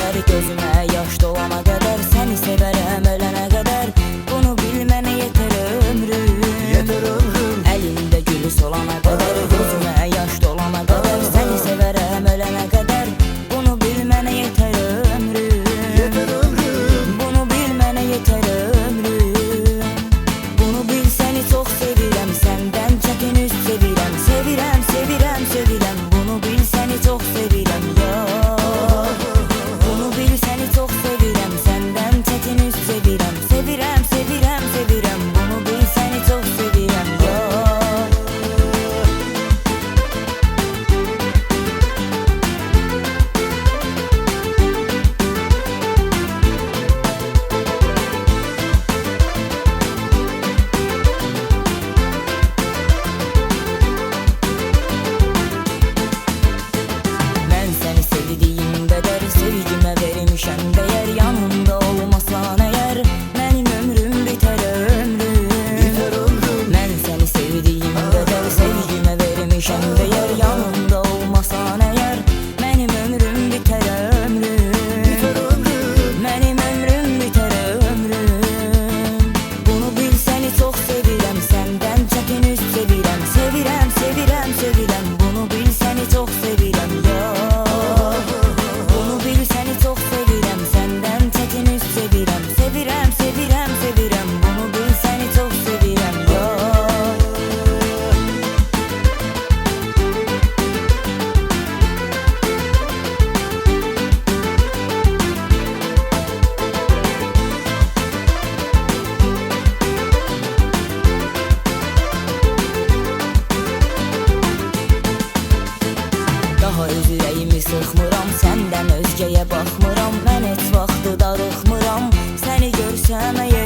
qədər, gözümə yaş dolana qədər, səni sevərəm ölənə qədər. Bunu bilmənə yetər ömrüm, Yeter ömrüm, əlində gülü solana qədər, gözümə yaş dolana qədər, səni sevərəm ölənə qədər. Bunu bilmənə yetər ömrüm, yeter ömrüm. bunu bilmənə yetər ömrüm. Bunu bil, səni çox sevirəm, səndən çətin üst sevirəm. Sevirəm, sevirəm, sevirəm, bunu bil, səni çox sevirəm ya. Bunu bil, səni çox sevirəm, səndən çətin üst sevirəm. Sevirəm, sevirəm, sevirəm, bunu bil, səni çox sevirəm ya. Mən səni sevdiyim qədər, sevgimə vermişəm dəyər. Yanımda olmasan əgər, mənim ömrüm bitər ömrüm. Yeter ömrüm, Mən səni sevdiyim qədər, sevgimə vermişəm dəyər. Yanımda olmasan əgər, mənim ömrüm bitər ömrüm. yeter ömrüm. Mənim ömrüm bitər ömrüm. Bunu bil, səni çox sevirəm, səndən çətin üst sevirəm. Sevirəm, sevirəm, sevirəm, bunu bil, səni çox sevirəm ya. Bunu bil, səni çox sevirəm, səndən çətin üst sevirəm. Sevirəm, sevirəm, sevirəm, bunu bil, səni çox sevirəm ya. Daha öz ürəyimi sıxmıram, səndən özgəyə baxmıram. Mən heç vaxtı darıxmıram, səni görsəm əgər.